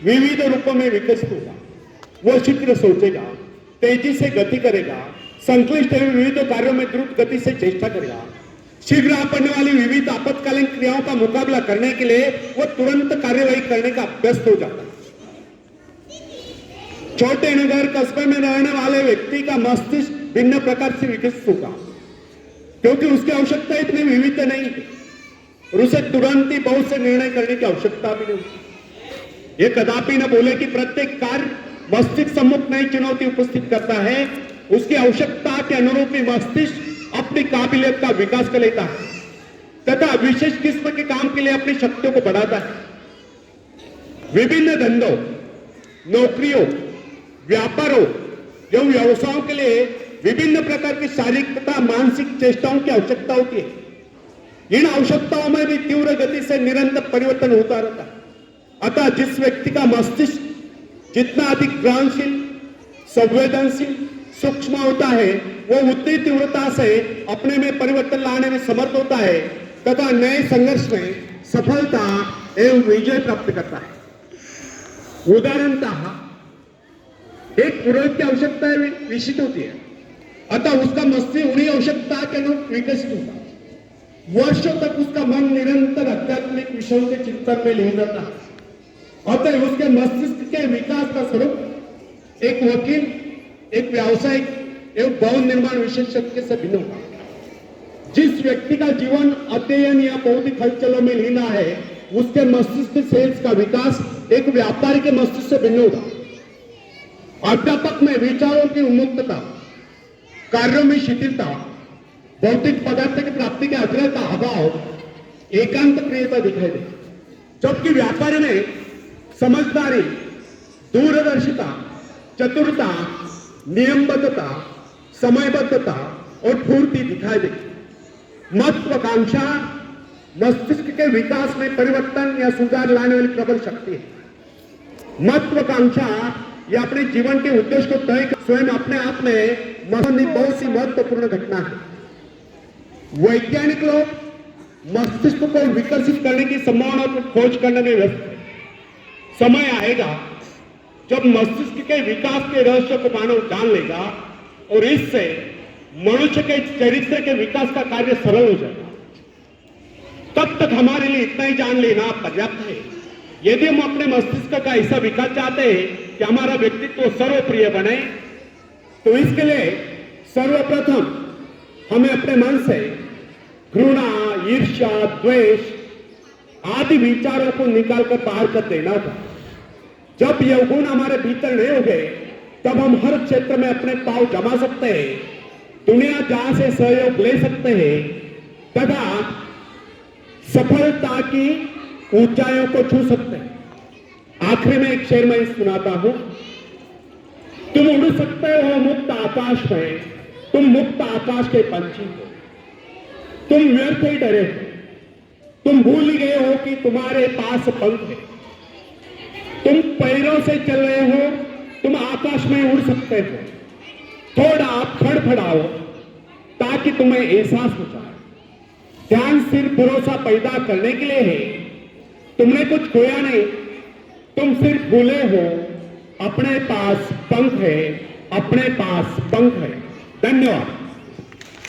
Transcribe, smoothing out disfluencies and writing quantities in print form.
विविध रूपों में विकसित होगा। वो शीघ्र सोचेगा, तेजी से गति करेगा, संक्लिष्ट एवं विविध कार्यों में द्रुत गति से चेष्टा करेगा। शीघ्र आपने वाली विविध आपातकालीन क्रियाओं का मुकाबला करने के लिए वो तुरंत कार्यवाही करने का अभ्यस्त हो जाता है। छोटे नगर कस्बे में रहने वाले व्यक्ति का मस्तिष्क भिन्न प्रकार से विकसित होगा, क्योंकि उसकी आवश्यकता इतनी विविध नहीं है और उसे तुरंत ही बहुत से निर्णय करने की आवश्यकता भी नहीं होती। ये कदापि न बोले कि प्रत्येक कार्य मस्तिष्क सम्मुख नई चुनौती उपस्थित करता है। उसकी आवश्यकता के अनुरूप ही मस्तिष्क अपनी काबिलियत का विकास कर लेता है तथा विशेष किस्म के काम के लिए अपनी शक्तियों को बढ़ाता है। विभिन्न धंधों, नौकरियों, व्यापारों एवं व्यवसायों के लिए विभिन्न प्रकार की शारीरिक तथा मानसिक चेष्टाओं की आवश्यकता होती है। इन आवश्यकताओं में भी तीव्र गति से निरंतर परिवर्तन होता रहता है। अतः जिस व्यक्ति का मस्तिष्क जितना अधिक ग्रहणशील, संवेदनशील, सूक्ष्म होता है, वो उतनी तीव्रता से अपने में परिवर्तन लाने में समर्थ होता है तथा नए संघर्ष में सफलता एवं विजय प्राप्त करता है। उदाहरणतः एक पुरोहित की आवश्यकता विकसित होती है, अतः उसका मस्तिष्क उन्हीं आवश्यकता के अनुरूप विकसित होता है। वर्षों तक उसका मन निरंतर आध्यात्मिक विषयों के चिंतन में लीन रहता है। अतः उसके मस्तिष्क के विकास का स्वरूप एक वकील, एक व्यावसायिक एवं भवन निर्माण विशेषज्ञ से भिन्न होगा। जिस व्यक्ति का जीवन अध्ययन या बौद्धिक हलचलों में लीन है, उसके मस्तिष्क सेल्स का विकास एक व्यापारी के मस्तिष्क से भिन्न होगा। अध्यापक में विचारों की उन्मुक्तता, कार्यों में शिथिलता, भौतिक पदार्थ की प्राप्ति के आग्रह का अभाव, एकांत प्रियता दिखाई दे, जबकि व्यापारी में समझदारी, दूरदर्शिता, चतुरता, नियमबद्धता, समयबद्धता और फूर्ति दिखाई दे। महत्वाकांक्षा मस्तिष्क के विकास में परिवर्तन या सुधार लाने वाली प्रबल शक्ति है। महत्वाकांक्षा यह अपने जीवन के उद्देश्य को तय कर स्वयं अपने आप में बहुत सी महत्वपूर्ण घटना है। वैज्ञानिक लोग मस्तिष्क को विकसित करने की संभावना को खोज करने में व्यस्त है। समय आएगा जब मस्तिष्क के विकास के रहस्य को मानव जान लेगा और इससे मनुष्य के चरित्र के विकास का कार्य सरल हो जाएगा। तब तक हमारे लिए इतना ही जान लेना पर्याप्त है। यदि हम अपने मस्तिष्क का ऐसा विकास चाहते हैं कि हमारा व्यक्तित्व सर्वप्रिय बने, तो इसके लिए सर्वप्रथम हमें अपने मन से घृणा, ईर्ष्या, द्वेष आदि विचारों को निकालकर बाहर कर देना था। जब यह गुण हमारे भीतर नहीं होंगे, तब हम हर क्षेत्र में अपने पांव जमा सकते हैं, दुनिया जहां से सहयोग ले सकते हैं तथा सफलता की ऊंचाइयों को छू सकते हैं। आखिरी में एक शेर मैं सुनाता हूं। तुम उड़ सकते हो मुक्त आकाश में, तुम मुक्त आकाश के पंछी हो। तुम व्यर्थ ही डरे हो, तुम भूल गए हो कि तुम्हारे पास पंख है। तुम पैरों से चल रहे हो, तुम आकाश में उड़ सकते हो। थोड़ा आप फड़फड़ाओ ताकि तुम्हें एहसास हो जाए। ध्यान सिर्फ भरोसा पैदा करने के लिए है। तुमने कुछ खोया नहीं, तुम सिर्फ भूले हो अपने पास पंख है, अपने पास पंख है। धन्यवाद।